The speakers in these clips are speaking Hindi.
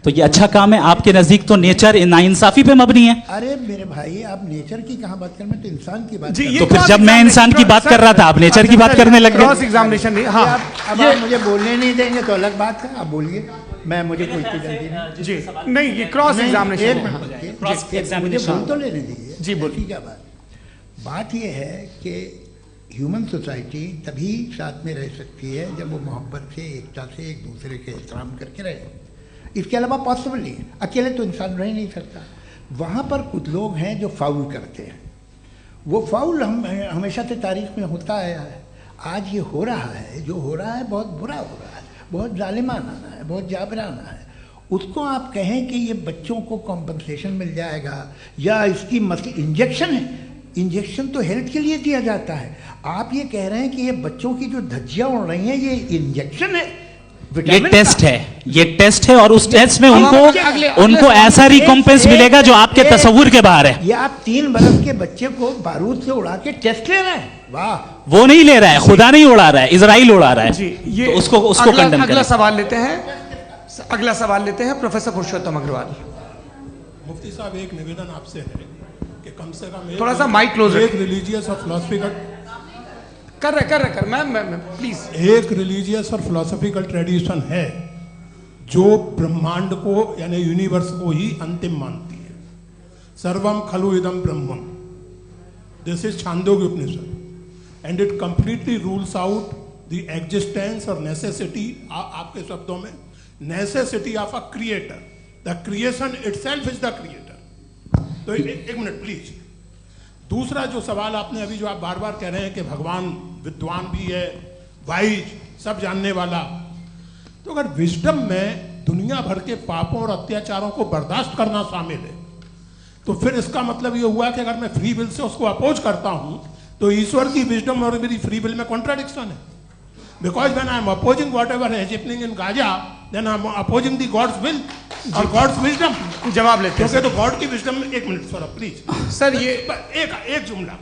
तो ये अच्छा काम है आपके नजदीक। तो नेचर नाइंसाफी पे मबनी है। अरे मेरे भाई, आप नेचर की कहाँ बात कर रहे हैं, तो इंसान की बात तो फिर जब मैं इंसान की बात कर रहा था आप नेचर की बात करने लग गए। क्रॉस एग्जामिनेशन नहीं। हाँ, अब आप मुझे बोलने नहीं देंगे तो अलग बात है, आप बोलिए, मैं मुझे कोई जल्दी नहीं। जी नहीं, ये क्रॉस एग्जामिनेशन। मुझे बोल तो लेने दीजिए। जी बोलिए। क्या बात ये है कि ह्यूमन सोसाइटी तभी साथ में रह सकती है जब वो मोहब्बत से, एकता से, एक दूसरे के एहतराम करके रहे। इसके अलावा पॉसिबल नहीं है, अकेले तो इंसान रह नहीं सकता। वहाँ पर कुछ लोग हैं जो फाउल करते हैं। वो फाउल हम हमेशा से तारीख में होता आया है। आज ये हो रहा है, जो हो रहा है बहुत बुरा हो रहा है, बहुत जालिमाना है, बहुत जाबराना है। उसको आप कहें कि ये बच्चों को कॉम्पनसेशन मिल जाएगा या इसकी इंजेक्शन है, इंजेक्शन तो हेल्थ के लिए दिया जाता है। आप ये कह रहे हैं कि ये बच्चों की जो धज्जियाँ उड़ रही हैं ये इंजेक्शन है, ये टेस्ट है, ये टेस्ट है और उस टेस्ट में उनको ऐसा रिकॉम्पेंस मिलेगा जो आपके तस्वुर के बाहर है। ये आप 3 बरस के बच्चे को बारूद से उड़ा के टेस्ट ले रहे हैं। वाह, वो नहीं ले रहा है, खुदा नहीं उड़ा रहा है, इजराइल उड़ा रहा है। जी, ये तो उसको कंडेम अगला सवाल लेते हैं। अगला सवाल लेते हैं प्रोफेसर पुरुषोत्तम अग्रवाल। मुफ्ती साहब, एक निवेदन आपसे है कि कम से कम थोड़ा सा माइक क्लोज एक रिलीजियस और फिलॉसफिकल कर मैं प्लीज। एक रिलीजियस और फिलोसॉफिकल ट्रेडिशन है जो ब्रह्मांड को यानी यूनिवर्स को ही अंतिम मानती है। सर्वम खलु इदम ब्रह्मम, this is Chandogya Upanishad and it completely rules out the existence और नेसेसिटी, आपके शब्दों में necessity of a creator. The creation itself is the creator. तो एक मिनट प्लीज। दूसरा जो सवाल आपने अभी, जो आप बार बार कह रहे हैं कि भगवान विद्वान भी है, वाइज, सब जानने वाला, तो अगर विजडम में दुनिया भर के पापों और अत्याचारों को बर्दाश्त करना शामिल है तो फिर इसका मतलब ये हुआ कि अगर मैं फ्री विल से उसको अपोज करता हूं तो ईश्वर की विजडम और मेरी फ्री विल में कॉन्ट्राडिक्शन है। Because when I am opposing whatever is happening in Gaza, then I am opposing the god's will और गॉड्स विजडम। जवाब लेते हैं तो गॉड की विजडम, एक मिनट सर प्लीज सर, ये एक जुमला,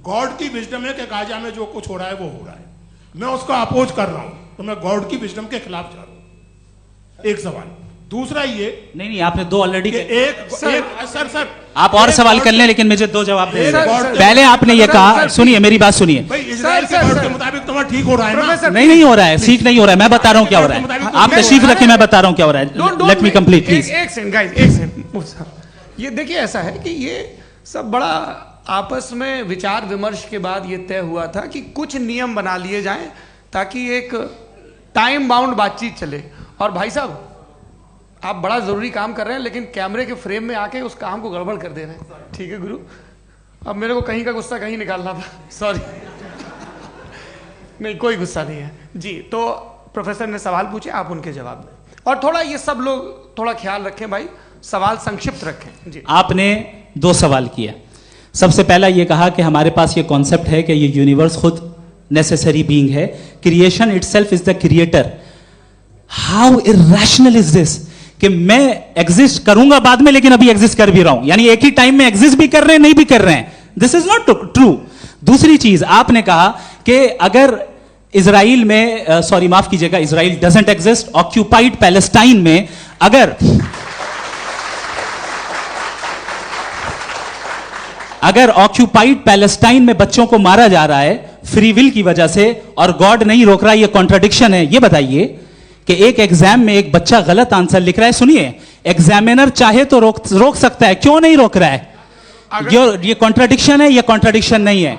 गॉड की विजडम है कि गाजा में जो कुछ हो रहा है वो हो रहा है, मैं उसका अपोज कर रहा हूं तो मैं गॉड की विजडम के खिलाफ जा रहा हूं। एक सवाल। दूसरा ये नहीं, आपने 2 ऑलरेडी। सर आप और सवाल कर लें, लेकिन मुझे 2 जवाब दें। पहले आपने ये कहा, सुनिए मेरी बात सुनिए। इजराइल के गॉड के मुताबिक तुम्हारा ठीक हो रहा है ना? नहीं हो रहा है, ठीक नहीं हो रहा है। मैं बता रहा हूँ क्या हो रहा है, आप तशरीफ रखें, मैं बता रहा हूँ क्या हो रहा है। Let me complete please. एक सेकंड गाइस, एक सेकंड। ये देखिए, ऐसा है कि ये सब बड़ा आपस में विचार विमर्श के बाद ये तय हुआ था कि कुछ नियम बना लिए जाएं ताकि एक टाइम बाउंड बातचीत चले। और भाई साहब, आप बड़ा जरूरी काम कर रहे हैं लेकिन कैमरे के फ्रेम में आके उस काम को गड़बड़ कर दे रहे हैं। ठीक है गुरु, अब मेरे को कहीं का गुस्सा कहीं निकालना था, सॉरी। नहीं, कोई गुस्सा नहीं है जी। तो प्रोफेसर ने सवाल पूछे, आप उनके जवाब दें। और थोड़ा ये सब लोग थोड़ा ख्याल रखें भाई, सवाल संक्षिप्त रखें जी। आपने 2 सवाल किए। सबसे पहला ये कहा कि हमारे पास ये कॉन्सेप्ट है कि ये यूनिवर्स खुद नेसेसरी बीइंग है, creation itself is the creator. How irrational is this कि मैं एग्जिस्ट करूंगा बाद में लेकिन अभी एग्जिस्ट कर भी रहा हूं, यानी एक ही टाइम में एग्जिस्ट भी कर रहे हैं, नहीं भी कर रहे हैं। This is not true. दूसरी चीज आपने कहा कि अगर इजराइल में, सॉरी माफ कीजिएगा, Israel doesn't exist, occupied Palestine में अगर ऑक्यूपाइड पैलेस्टाइन में बच्चों को मारा जा रहा है फ्री विल की वजह से और गॉड नहीं रोक रहा, ये कॉन्ट्रडिक्शन है। ये बताइए कि एक एग्जाम में एक बच्चा गलत आंसर लिख रहा है, सुनिए, एग्जामिनर चाहे तो रोक सकता है, क्यों नहीं रोक रहा है? ये कॉन्ट्रडिक्शन है, ये कॉन्ट्रडिक्शन नहीं है।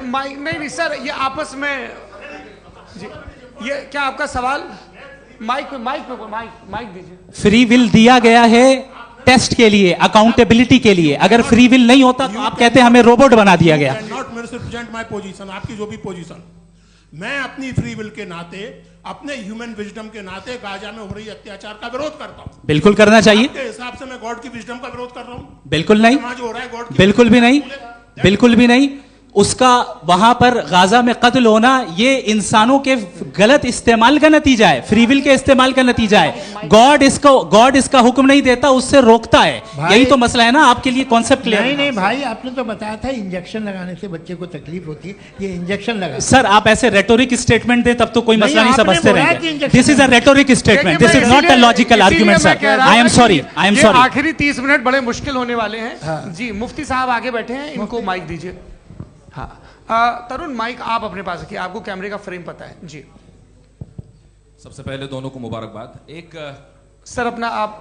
नहीं सर, ये आपस में जी, ये क्या आपका सवाल? माइक दीजिए। फ्री विल दिया गया है टेस्ट के लिए, अकाउंटेबिलिटी के लिए। अगर फ्री विल नहीं होता तो आप कहते हैं हमें रोबोट बना दिया गया। नॉट मिसरिप्रेजेंट माय पोजीशन, आपकी जो भी पोजीशन, मैं अपनी फ्री विल के नाते, अपने ह्यूमन विजडम के नाते गाजा में हो रही अत्याचार का विरोध करता हूं। बिल्कुल करना चाहिए। आपके हिसाब से मैं गॉड की विजडम का विरोध कर रहा हूं? बिल्कुल नहीं, जो हो रहा है गॉड की, बिल्कुल भी नहीं, बिल्कुल भी नहीं। उसका वहां पर गाजा में कत्ल होना ये इंसानों के गलत इस्तेमाल का नतीजा है, फ्री विल के इस्तेमाल का नतीजा है। गॉड इसका हुक्म नहीं देता, उससे रोकता है। यही तो मसला है ना, आपके लिए कॉन्सेप्ट क्लियर है? नहीं भाई, आपने तो बताया था इंजेक्शन लगाने से बच्चे को तकलीफ होती है, ये इंजेक्शन लगा। सर आप ऐसे रेटोरिक स्टेटमेंट दे तब तो कोई मसला नहीं समझते रहेंगे। This is a rhetoric statement, this is not a logical argument sir. I am sorry, I am sorry. आखिरी 30 मिनट बड़े मुश्किल होने वाले हैं। जी मुफ्ती साहब आगे बैठे हैं, इनको माइक दीजिए। हाँ तरुण, माइक आप अपने पास रखिए, आपको कैमरे का फ्रेम पता है जी। सबसे पहले दोनों को मुबारकबाद। एक सर अपना आप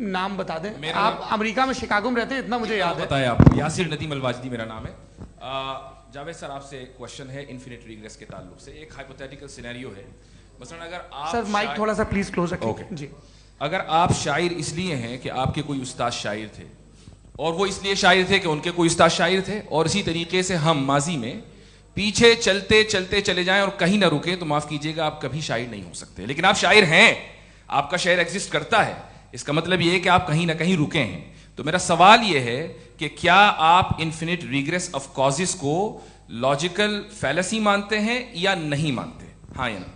नाम बता दें। आप अमेरिका में शिकागो में रहते हैं, इतना मुझे याद है। बताया आपको, यासिर नदीम अलवाजदी मेरा नाम है। जावेद सर आपसे क्वेश्चन है इन्फिनिट रिग्रेस के ताल्लुक से। एक हाइपोथेटिकल सिनेरियो है, मसलन अगर आप सर माइक थोड़ा सा प्लीज क्लोज रखिए जी। अगर आप शायर इसलिए हैं कि आपके कोई उस्ताद शायर थे, और वो इसलिए शायर थे कि उनके कोई उस्ताद शायर थे, और इसी तरीके से हम माजी में पीछे चलते चलते चले जाएं और कहीं ना रुके, तो माफ कीजिएगा आप कभी शायर नहीं हो सकते। लेकिन आप शायर हैं, आपका शायर एग्जिस्ट करता है, इसका मतलब ये है कि आप कहीं ना कहीं रुके हैं। तो मेरा सवाल ये है कि क्या आप इन्फिनिट रिग्रेस ऑफ कॉजेस को लॉजिकल फैलेसी मानते हैं या नहीं मानते? हाँ या ना?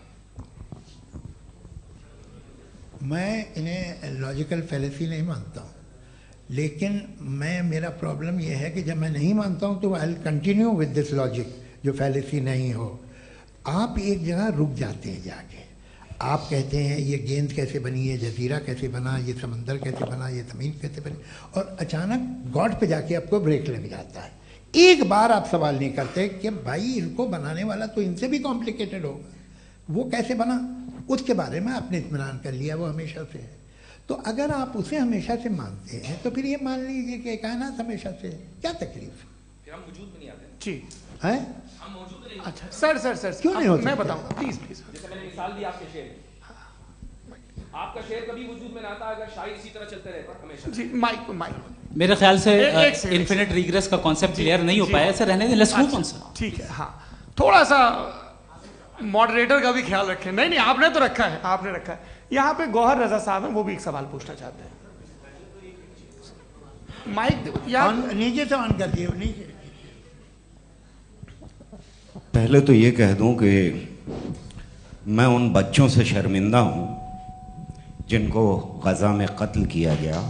मैं इन्हें लॉजिकल फैलेसी नहीं मानता हूँ, लेकिन मेरा प्रॉब्लम यह है कि जब मैं नहीं मानता हूँ तो I will continue with this logic जो फैलेसी नहीं हो। आप एक जगह रुक जाते हैं जाके, आप कहते हैं ये गेंद कैसे बनी, ये जजीरा कैसे बना, ये समंदर कैसे बना, ये ज़मीन कैसे बनी, और अचानक गॉड पे जाके आपको ब्रेक लग जाता है। एक बार आप सवाल नहीं करते कि भाई इनको बनाने वाला तो इनसे भी कॉम्प्लिकेटेड होगा, वो कैसे बना, उसके बारे में आपने इत्मीनान कर लिया, वो हमेशा से है। तो अगर आप उसे हमेशा से मानते हैं तो फिर ये मान लीजिए कि कायनात हमेशा से है, क्या तकलीफ है? हम वजूद में नहीं आते जी है? हम मौजूद नहीं। अच्छा सर क्यों नहीं होता? मैं बताऊं प्लीज। जैसे मैंने मिसाल दी आपके शेर, आपका शेर कभी वजूद में ना आता अगर शायर इसी तरह चलते रहता हमेशा। जी माइक मेरे ख्याल से एक इन्फिनिट रिग्रेस का कॉन्सेप्ट क्लियर नहीं हो पाया, ऐसे रहने दें, लेट्स मूव ऑन सर। ठीक है। हाँ थोड़ा सा मॉडरेटर का भी ख्याल रखें। नहीं आपने तो रखा है, आपने रखा है। यहाँ पे गौहर रजा साहब हैं, वो भी एक सवाल पूछना चाहते हैं। माइक नीचे से ऑन कर दिए नीचे। पहले तो ये कह दूं कि मैं उन बच्चों से शर्मिंदा हूं जिनको गजा में कत्ल किया गया,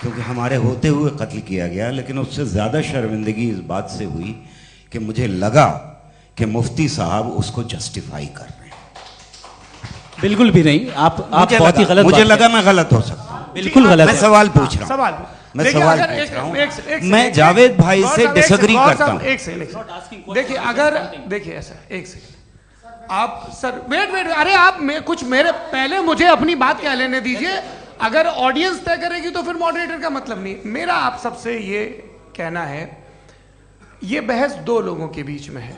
क्योंकि हमारे होते हुए कत्ल किया गया। लेकिन उससे ज़्यादा शर्मिंदगी इस बात से हुई कि मुझे लगा कि मुफ्ती साहब उसको जस्टिफाई कर रहे हैं। बिल्कुल भी नहीं, आप बहुत ही गलत। मुझे लगा मैं गलत हो सकता हूं, बिल्कुल गलत। मैं सवाल पूछ रहा हूं, सवाल मैं सवाल पूछ रहा हूं। मैं जावेद भाई से डिसएग्री करता हूं। एक सेकंड देखिए, अगर देखिए ऐसा एक सेकंड आप सर वेट अरे आप कुछ मेरे पहले मुझे अपनी बात कह लेने दीजिए। अगर ऑडियंस तय करेगी तो फिर मॉडरेटर का मतलब नहीं। मेरा आप सबसे ये कहना है, ये बहस दो लोगों के बीच में है,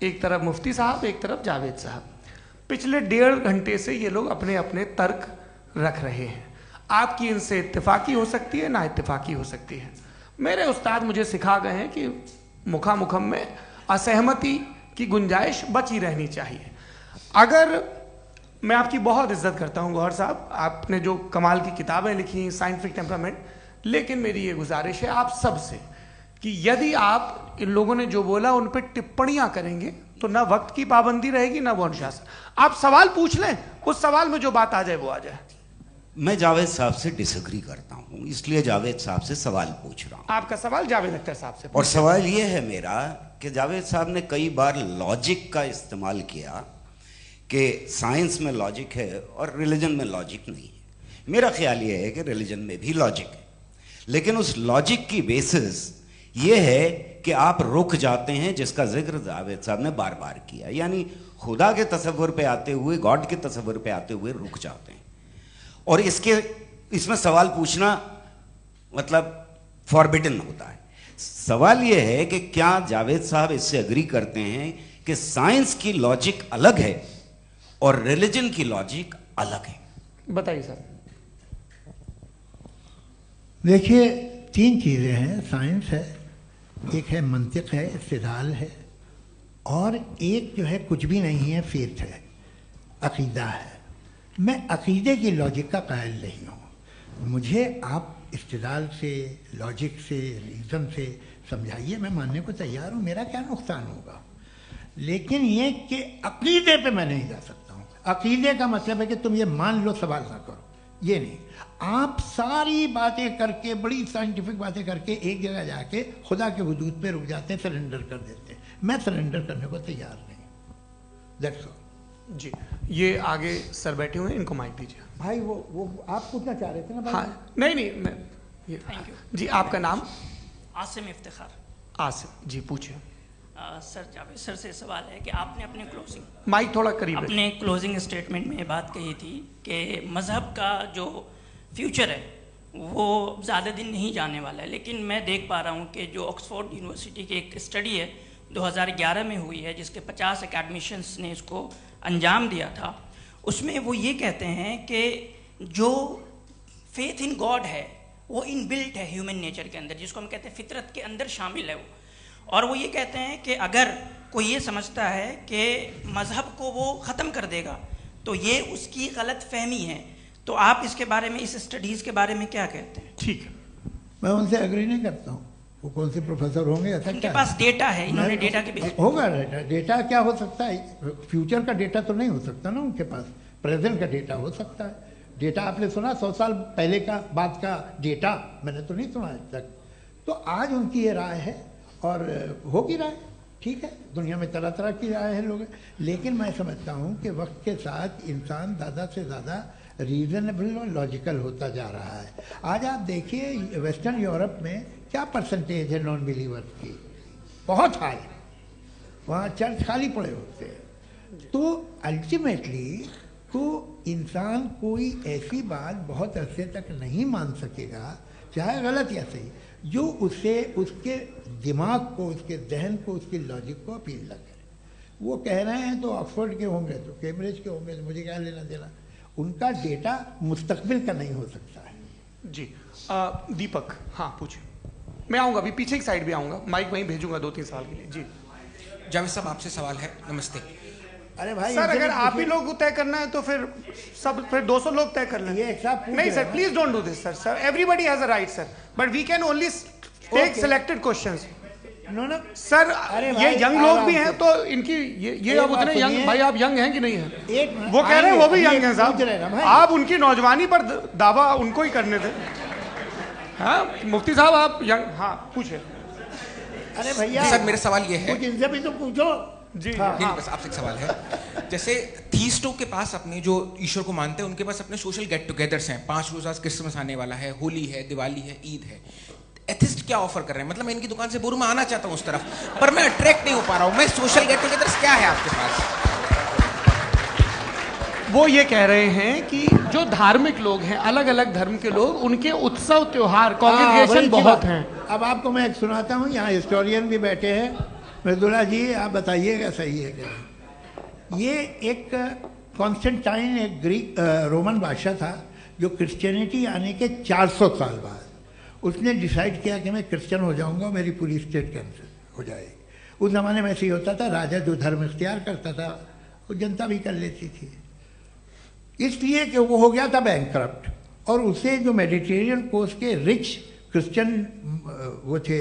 एक तरफ मुफ्ती साहब, एक तरफ जावेद साहब। पिछले 1.5 घंटे से ये लोग अपने अपने तर्क रख रहे हैं। आपकी इनसे इत्तेफाकी हो सकती है, ना इत्तेफाकी हो सकती है। मेरे उस्ताद मुझे सिखा गए हैं कि मुखामुखम में असहमति की गुंजाइश बची रहनी चाहिए। अगर मैं आपकी बहुत इज्जत करता हूं गौहर साहब, आपने जो कमाल की किताबें लिखी, साइंटिफिक टेम्परामेंट, लेकिन मेरी ये गुजारिश है आप सबसे कि यदि आप इन लोगों ने जो बोला उन पर टिप्पणियां करेंगे तो ना वक्त की पाबंदी रहेगी ना वो अनुशासन। आप सवाल पूछ लें, उस सवाल में जो बात आ जाए वो आ जाए। मैं जावेद साहब से डिसएग्री करता हूं, इसलिए जावेद साहब से सवाल पूछ रहा हूं। आपका सवाल जावेद अख्तर साहब से। और सवाल यह है मेरा कि जावेद साहब ने कई बार लॉजिक का इस्तेमाल किया कि साइंस में लॉजिक है और रिलीजन में लॉजिक नहीं है। मेरा ख्याल यह है कि रिलीजन में भी लॉजिक है, लेकिन उस लॉजिक की बेसिस ये है कि आप रुक जाते हैं, जिसका जिक्र जावेद साहब ने बार बार किया, यानी खुदा के तसव्वुर पे आते हुए, गॉड के तसव्वुर पे आते हुए रुक जाते हैं। और इसमें सवाल पूछना मतलब फॉरबिडन होता है। सवाल यह है कि क्या जावेद साहब इससे एग्री करते हैं कि साइंस की लॉजिक अलग है और रिलीजन की लॉजिक अलग है? बताइए सर। देखिए 3 चीज़ें हैं, साइंस है, एक है मंतिक है, इस्तिदलाल है, और एक जो है कुछ भी नहीं है, फेथ है, अकीदा है। मैं अकीदे की लॉजिक का कायल नहीं हूँ। मुझे आप इस्तिदलाल से, लॉजिक से, रीज़न से समझाइए, मैं मानने को तैयार हूँ, मेरा क्या नुकसान होगा। लेकिन ये कि अकीदे पे मैं नहीं जा सकता हूँ। अकीदे का मतलब है कि तुम ये मान लो, सवाल ना करो, ये नहीं। आप सारी बातें करके, बड़ी साइंटिफिक बातें करके एक जगह जाके खुदा के हुदूद पे रुक जाते हैं, सरेंडर कर देते हैं। मैं सरेंडर करने को तैयार नहीं। That's all. जी, ये आगे सर बैठे हुए हैं, इनको माइक दीजिए। भाई वो आप पूछना चाह रहे थे ना भाई? हाँ, नहीं मैं थैंक यू जी, आपका नाम? आसिम इफ्तिखार। आसिम जी, पूछिए। सर, जावेद सर से सवाल है कि आपने अपने क्लोजिंग माइक थोड़ा करीब रखिए। अपने क्लोजिंग स्टेटमेंट में ये बात कही थी कि मज़हब का जो फ्यूचर है वो ज़्यादा दिन नहीं जाने वाला है, लेकिन मैं देख पा रहा हूँ कि जो ऑक्सफोर्ड यूनिवर्सिटी की एक स्टडी है 2011 में हुई है, जिसके 50 एकेडमिशियंस ने इसको अंजाम दिया था, उसमें वो ये कहते हैं कि जो फेथ इन गॉड है वो इनबिल्ट है ह्यूमन नेचर के अंदर, जिसको हम कहते हैं फितरत के अंदर शामिल है वो। और वो ये कहते हैं कि अगर कोई ये समझता है कि मज़हब को वो ख़त्म कर देगा तो ये उसकी गलत फहमी है। तो आप इसके बारे में, इस स्टडीज़ के बारे में क्या कहते हैं? ठीक है, मैं उनसे एग्री नहीं करता हूँ। वो कौन से प्रोफेसर होंगे? ऐसा उनके क्या पास डेटा है, इन्होंने डेटा के बेस होगा। डेटा क्या हो सकता है? फ्यूचर का डेटा तो नहीं हो सकता ना उनके पास, प्रेजेंट का डेटा हो सकता है। डेटा आपने सुना 100 साल पहले का बाद का डेटा? मैंने तो नहीं सुना आज तक। तो आज उनकी ये राय है और होगी राय, ठीक है। दुनिया में तरह तरह की राय है लोग, लेकिन मैं समझता हूँ कि वक्त के साथ इंसान ज़्यादा से ज़्यादा रीजनेबल और लॉजिकल होता जा रहा है। आज आप देखिए वेस्टर्न यूरोप में क्या परसेंटेज है नॉन बिलीवर्स की, बहुत हाई। वहाँ चर्च खाली पड़े होते हैं। तो अल्टीमेटली तो इंसान कोई ऐसी बात बहुत अरसे तक नहीं मान सकेगा, चाहे गलत या सही, जो उसे, उसके दिमाग को, उसके जहन को, उसकी लॉजिक को अपील न करे। वो कह रहे हैं तो ऑक्सफोर्ड के होंगे तो कैम्ब्रिज के होंगे, तो मुझे क्या लेना देना। उनका डेटा मुस्तकबिल का नहीं हो सकता है। जी दीपक, हाँ पूछिए। मैं आऊँगा, अभी पीछे की साइड भी आऊँगा, माइक वहीं भेजूंगा 2-3 साल के लिए। जी जावेद साहब, आपसे सवाल है। नमस्ते। अरे भाई सर, अगर आप ही लोग को तय करना है तो फिर 200 लोग तय कर लें। ये एक साहब पूछ नहीं रहे सर, हैं। Please don't do this sir. Sir, everybody has a right sir, but we can only take selected questions. No sir, अरे ये भाई, यंग लोग आराम भी से। हैं तो इनकी ये अब उतने यंग, सुनिए। भाई आप यंग हैं कि नहीं हैं? एक मिनट, वो कह रहे हैं वो भी आइए, यंग हैं पूछ रहे हैं ना साहब। भाई। आप उनकी नौजवानी पर दावा उनको ही करने थे। हाँ मुफ्ती साहब, आप यंग, हाँ पूछे। अरे भैया सर, मेरा सवाल ये है। कुछ इनसे भी तो पूछो। जी हाँ। नहीं, बस आपसे एक सवाल है। जैसे थीस्टों के पास अपने जो ईश्वर को मानते हैं उनके पास अपने सोशल गेट टुगेदर्स हैं। 5 रोज़ आज क्रिसमस आने वाला है, होली है, दिवाली है, ईद है। एथिस्ट क्या ऑफर कर रहे हैं? मतलब मैं इनकी दुकान से बोलूं, मैं आना चाहता हूं उस तरफ, पर मैं अट्रैक्ट नहीं हो पा रहा हूं। मैं सोशल गेट टुगेदर्स क्या है आपके पास? वो ये कह रहे हैं कि जो धार्मिक लोग हैं, अलग अलग धर्म के लोग, उनके उत्सव त्योहार, कॉन्ग्रीगेशन बहुत हैं। अब आपको मैं एक सुनाता हूँ, यहाँ हिस्टोरियन भी बैठे हैं। मृदुला जी, आप बताइएगा सही है क्या? ये एक कॉन्स्टेंटाइन, एक ग्रीक रोमन बादशाह था जो क्रिश्चियनिटी आने के 400 साल बाद उसने डिसाइड किया कि मैं क्रिश्चियन हो जाऊंगा, मेरी पूरी स्टेट कैंसिल हो जाएगी। उस ज़माने में ऐसे ही होता था, राजा जो धर्म इख्तियार करता था वो जनता भी कर लेती थी, इसलिए कि वो हो गया था बैंकरप्ट। और उसे जो मेडिटेरियन कोस्ट के रिच क्रिश्चियन वो थे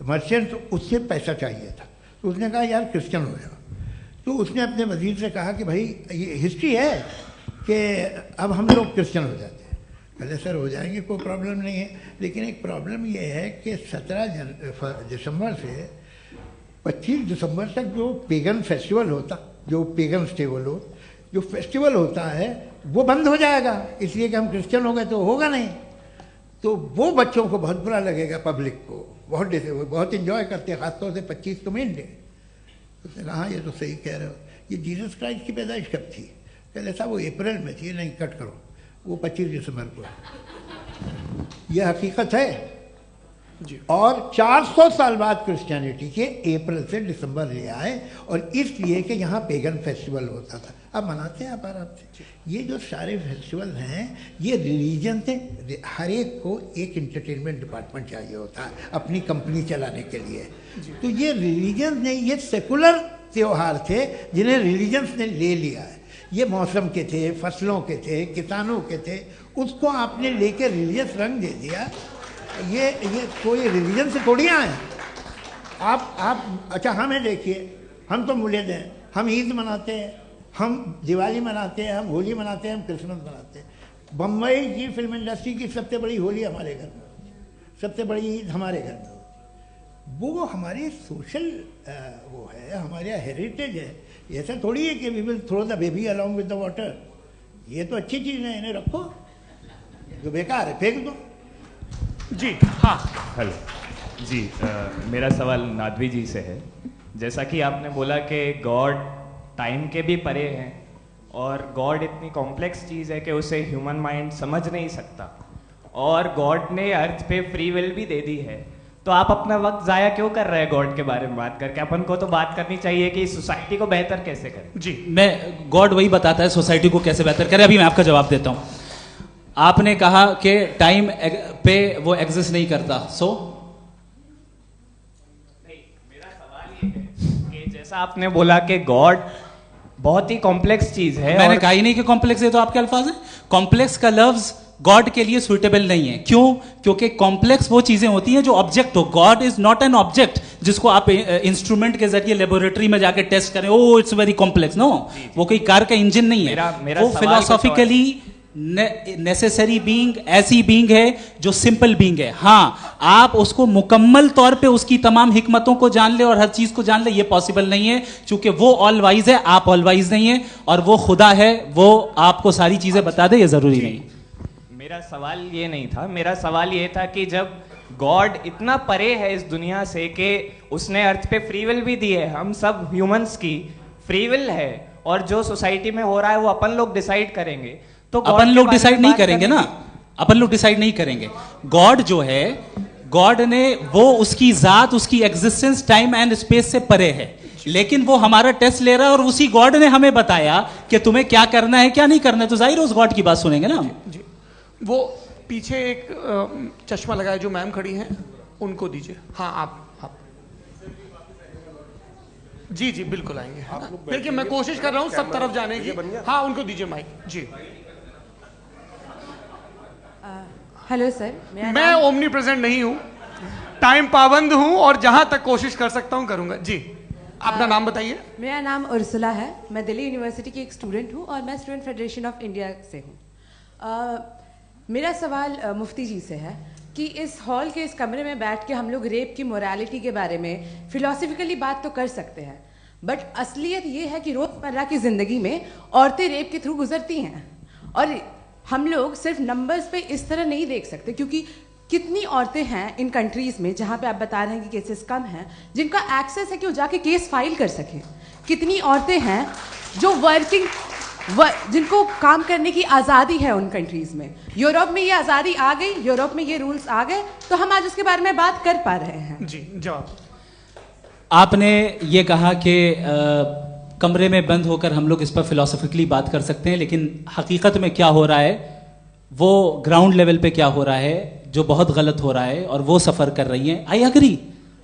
मर्चेंट, उससे पैसा चाहिए था। तो उसने कहा यार क्रिश्चियन हो जाओ। तो उसने अपने वजीर से कहा कि भाई ये हिस्ट्री है कि अब हम लोग क्रिश्चियन हो जाते हैं। पहले सर हो जाएंगे, कोई प्रॉब्लम नहीं है, लेकिन एक प्रॉब्लम ये है कि 17 दिसंबर से 25 दिसंबर तक जो पेगन फेस्टिवल होता, जो पेगन जो फेस्टिवल होता है वो बंद हो जाएगा, इसलिए कि हम क्रिश्चियन हो गए तो होगा नहीं। तो वो बच्चों को बहुत बुरा लगेगा, पब्लिक को बहुत इन्जॉय करते हैं, खासतौर से 25 को मेन डे। उसने कहा हाँ ये तो सही कह रहे हो, ये जीसस क्राइस्ट की पैदाइश कब थी? पहले साहब वो अप्रैल में थी। नहीं, कट करो, वो 25 दिसंबर को है। ये हकीकत है जी। और 400 साल बाद क्रिश्चियनिटी के अप्रैल से दिसंबर ले आए, और इसलिए कि यहाँ पेगन फेस्टिवल होता था। अब मनाते हैं आप आराम से। ये जो सारे फेस्टिवल हैं ये रिलीजन से, हर एक को एक इंटरटेनमेंट डिपार्टमेंट चाहिए होता है अपनी कंपनी चलाने के लिए। तो ये रिलीजन ने, ये सेकुलर त्यौहार थे जिन्हें रिलीजन्स ने ले लिया है। ये मौसम के थे, फसलों के थे, किसानों के थे, उसको आपने लेके रिलीजियस रंग दे दिया। ये कोई रिलीजन से थोड़ी आए आप। अच्छा हमें देखिए, हम तो मुल्द हैं, हम ईद मनाते हैं, हम दिवाली मनाते हैं, हम होली मनाते हैं, हम क्रिसमस मनाते हैं। बम्बई की फिल्म इंडस्ट्री की सबसे बड़ी होली हमारे घर में होती है, सबसे बड़ी ईद हमारे घर में होती है। वो हमारी सोशल वो है, हमारा हेरिटेज है। ऐसा थोड़ी है कि we will throw the baby along with the water. ये तो अच्छी चीज़ है, इन्हें रखो, जो बेकार है फेंक दो। जी हाँ, हेलो जी, मेरा सवाल नादवी जी से है। जैसा कि आपने बोला कि गॉड टाइम के भी परे हैं और गॉड इतनी कॉम्प्लेक्स चीज़ है कि उसे ह्यूमन माइंड समझ नहीं सकता, और गॉड ने अर्थ पे फ्री विल भी दे दी है, तो आप अपना वक्त ज़ाया क्यों कर रहे हैं गॉड के बारे में बात करके? अपन को तो बात करनी चाहिए कि सोसाइटी को बेहतर कैसे करें। जी, मैं गॉड वही बताता है सोसाइटी को कैसे बेहतर करे। अभी मैं आपका जवाब देता हूँ। आपने कहा कि टाइम पे वो एग्जिस्ट नहीं करता, सो नहीं, मेरा सवाल ये है कि जैसा आपने बोला कि गॉड बहुत ही कॉम्प्लेक्स चीज है। मैंने कहा ही नहीं कि कॉम्प्लेक्स है, तो आपके अल्फाज हैं। कॉम्प्लेक्स का लफ्ज गॉड के लिए सुइटेबल नहीं है। क्यों? क्योंकि कॉम्प्लेक्स वो चीजें होती हैं जो ऑब्जेक्ट हो। God is not an object जिसको आप इंस्ट्रूमेंट के जरिए लेबोरेटरी में जाके टेस्ट करें, oh it's very complex. No, वो कोई कार का इंजन नहीं है। वो फिलोसॉफिकली नेसेसरी बीइंग ऐसी बीइंग है जो सिंपल बीइंग है। हाँ, आप उसको मुकम्मल तौर पे उसकी तमाम हिकमतों को जान ले और हर चीज को जान ले, ये पॉसिबल नहीं है, क्योंकि वो ऑल वाइज है, आप ऑल वाइज नहीं है, और वो खुदा है, वो आपको सारी चीजें बता दे, ये जरूरी नहीं। मेरा सवाल ये नहीं था, मेरा सवाल ये था कि जब गॉड इतना परे है इस दुनिया से कि उसने अर्थ पे फ्री विल भी दी है, हम सब ह्यूमंस की फ्री विल है, और जो सोसाइटी में हो रहा है वो अपन लोग डिसाइड करेंगे, तो अपन लोग डिसाइड नहीं करेंगे ना, अपन लोग डिसाइड नहीं करेंगे। गॉड जो है, गॉड ने वो उसकी जात, उसकी एग्जिस्टेंस टाइम एंड स्पेस से परे है, लेकिन वो हमारा टेस्ट ले रहा है और उसी गॉड ने हमें बताया कि तुम्हें क्या करना है क्या नहीं करना है, तो जाहिर है उस गॉड की बात सुनेंगे ना हम। जी, वो पीछे एक चश्मा लगाए जो मैम खड़ी हैं, उनको दीजिए। हाँ, आप जी जी बिल्कुल आएंगे। देखिए मैं कोशिश कर रहा हूँ सब तरफ जाने की। हाँ, उनको दीजिए माइक। जी, हेलो सर, मैं ओमनी प्रेजेंट नहीं हूँ, टाइम पाबंद हूँ, और जहां तक कोशिश कर सकता हूँ करूंगा। जी, अपना नाम बताइए। मेरा नाम उर्सुला है, मैं दिल्ली यूनिवर्सिटी की एक स्टूडेंट हूँ और मैं स्टूडेंट फेडरेशन ऑफ इंडिया से हूँ। मेरा सवाल मुफ्ती जी से है कि इस हॉल के इस कमरे में बैठ के हम लोग रेप की मोरालिटी के बारे में फिलोसफिकली बात तो कर सकते हैं, बट असलियत ये है कि रोज़मर्रा की ज़िंदगी में औरतें रेप के थ्रू गुजरती हैं, और हम लोग सिर्फ नंबर्स पे इस तरह नहीं देख सकते, क्योंकि कितनी औरतें हैं इन कंट्रीज़ में जहाँ पे आप बता रहे हैं कि केसेस कम हैं, जिनका एक्सेस है कि वो जाके केस फाइल कर सकें। कितनी औरतें हैं जो जिनको काम करने की आज़ादी है उन कंट्रीज़ में। यूरोप में ये आज़ादी आ गई, यूरोप में ये रूल्स आ गए, तो हम आज उसके बारे में बात कर पा रहे हैं। जी, जवाब। आपने ये कहा कि कमरे में बंद होकर हम लोग इस पर फिलोसफिकली बात कर सकते हैं, लेकिन हकीकत में क्या हो रहा है, वो ग्राउंड लेवल पे क्या हो रहा है, जो बहुत गलत हो रहा है, और वो सफ़र कर रही हैं। आई अग्री,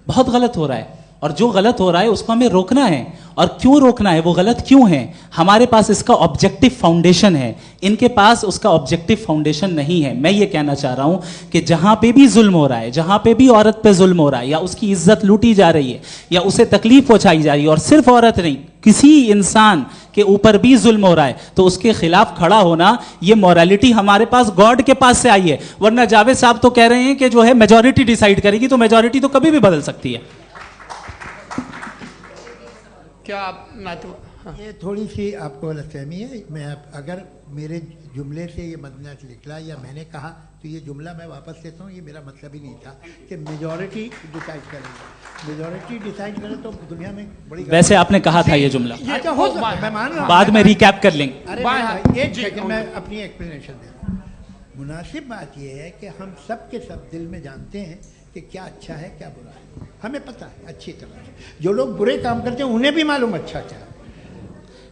बहुत गलत हो रहा है, और जो गलत हो रहा है उसको हमें रोकना है। और क्यों रोकना है, वो गलत क्यों है? हमारे पास इसका ऑब्जेक्टिव फाउंडेशन है, इनके पास उसका ऑब्जेक्टिव फाउंडेशन नहीं है। मैं ये कहना चाह रहा हूं कि जहां पे भी जुल्म हो रहा है, जहां पे भी औरत पे जुल्म हो रहा है, या उसकी इज्जत लूटी जा रही है, या उसे तकलीफ पहुंचाई जा रही है, और सिर्फ औरत नहीं, किसी इंसान के ऊपर भी जुल्म हो रहा है, तो उसके खिलाफ खड़ा होना, ये मॉरलिटी हमारे पास गॉड के पास से आई है। वरना जावेद साहब तो कह रहे हैं कि जो है मेजॉरिटी डिसाइड करेगी, तो मेजॉरिटी तो कभी भी बदल सकती है। क्या आप हाँ। ये थोड़ी सी आपको गलतफहमी है। मैं अगर मेरे जुमले से ये मदनत निकला या मैंने कहा, तो ये जुमला मैं वापस लेता हूँ। ये मेरा मतलब ही नहीं था कि मेजॉरिटी डिसाइड करेगी। मेजॉरिटी डिसाइड करे तो दुनिया में बड़ी, वैसे आपने कहा था ये जुमला। अच्छा, हो सकता है, मैं मान रहा हूँ, बाद में रिकैप कर लेंगे। अरे एक सेकंड, मैं अपनी एक्सप्लेनेशन दे रहा हूँ। मुनासिब बात यह है कि हम सब के सब दिल में जानते हैं कि क्या अच्छा है क्या बुरा है, हमें पता है अच्छी तरह से। जो लोग बुरे काम करते हैं उन्हें भी मालूम अच्छा क्या है।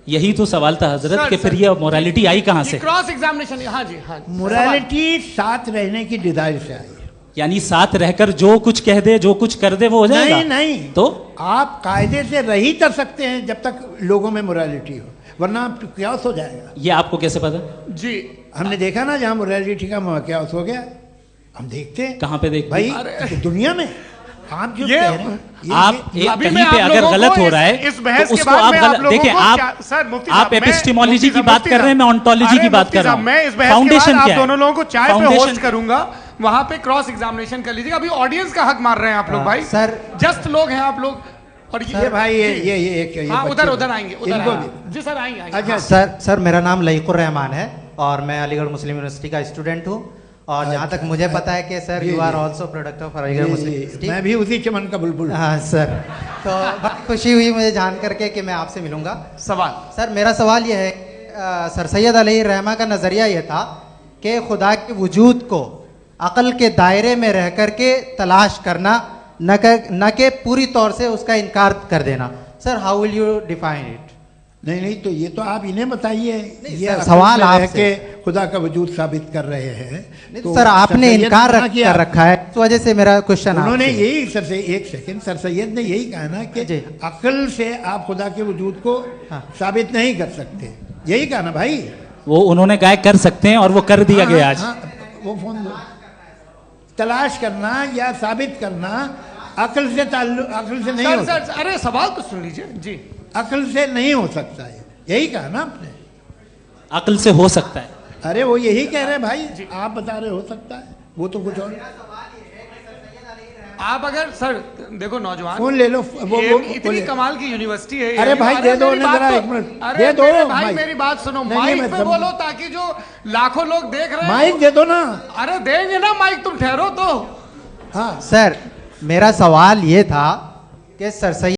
यही तो सवाल था हजरत कि फिर ये मोरालिटी आई कहाँ से? Cross examination. हाँ जी, हाँ, मोरालिटी साथ रहने की डिजायर से आई है। यानी साथ रहकर जो कुछ कह दे, जो कुछ कर दे, वो हो जाएगा? नहीं, तो आप कायदे से रह ही कर सकते हैं जब तक लोगों में मोरालिटी हो। वरना क्यास हो जाएगा। ये आपको कैसे पता? जी हमने देखा ना जहाँ मोरालिटी का क्यास हो गया, हम देखते हैं। कहाँ पे देखते भाई हैं? दुनिया में आप जो ये- कह रहे हैं, आप अभी कहीं मैं पे आप अगर लोगों गलत को हो रहा है इस बहस तो के उसको बाद आप में गलत लोगों देखिए। को आप सर मुफ्ती आप साहब, मैं- एपिस्टेमोलॉजी मुफ्ती की बात कर रहे हैं, मैं ऑन्टोलॉजी अरे की बात मुफ्ती कर रहा साहब, हूँ। मैं इस बहस के फाउंडेशन बाद क्या आप है? दोनों लोगों को चाय पे फाउंडेशन होस्ट करूंगा, वहां पे क्रॉस एग्जामिनेशन कर लीजिएगा। अभी ऑडियंस का हक मार रहे हैं आप लोग भाई। सर जस्ट लोग हैं आप लोग। और ये भाई ये एक हाँ बच्चे- उधर आएंगे, उधर इनको आएंगे। भी। जी सर आएंगे आएंगे। अच्छा सर मेरा नाम लईकुर रहमान है और मैं अलीगढ़ मुस्लिम यूनिवर्सिटी का स्टूडेंट हूँ। और जहाँ तक मुझे पता है कि sir you are also product of Aligarh Muslim University. मैं भी उसी चमन का बुलबुल। हाँ सर, तो बड़ी खुशी हुई मुझे जान करके कि मैं आपसे मिलूंगा। सवाल सर मेरा सवाल यह है, सर सैयद अलैहि रहमा का नज़रिया यह था कि खुदा के वजूद को अक़ल के दायरे में रह कर के तलाश करना, न कि पूरी तौर से उसका इनकार कर देना। Sir how will you define it? नहीं तो ये तो आप इन्हें बताइए। ये सर, अकल सवाल से रह आपसे। के खुदा का वजूद साबित कर रहे हैं। तो सर आपने सैयद इनकार ने किया। कर रखा है, इस वजह से मेरा क्वेश्चन उन्होंने यही एक सेकंड सर सैयद ने यही कहा ना कि जी। अकल से आप खुदा के वजूद को हाँ। साबित नहीं कर सकते, यही कहा ना भाई। वो उन्होंने कहा कर सकते हैं और वो कर दिया गया आज। वो फोन दो। तलाश करना या साबित करना अकल से नहीं हो सकता। सर अरे सवाल तो सुन लीजिए जी। अकल से नहीं हो सकता है, यही कहा ना आपने। अकल से हो सकता है। अरे वो यही कह रहे हैं भाई, आप बता रहे हो सकता है, वो तो कुछ और। आप अगर सर देखो नौजवान फोन ले लो। वो इतनी कमाल की यूनिवर्सिटी है। अरे भाई दे दो मेरी ना बात जरा तो- एक मिनट, अरे दे दो मेरे भाई माइक। मेरी बात सुनो, नहीं, माइक मैं पे समझ- बोलो ताकि जो लाखों लोग देख रहे हैं माइक दे दो ना। अरे देंगे ना माइक, तुम ठहरो तो। हाँ सर मेरा सवाल ये था कि सर सैयद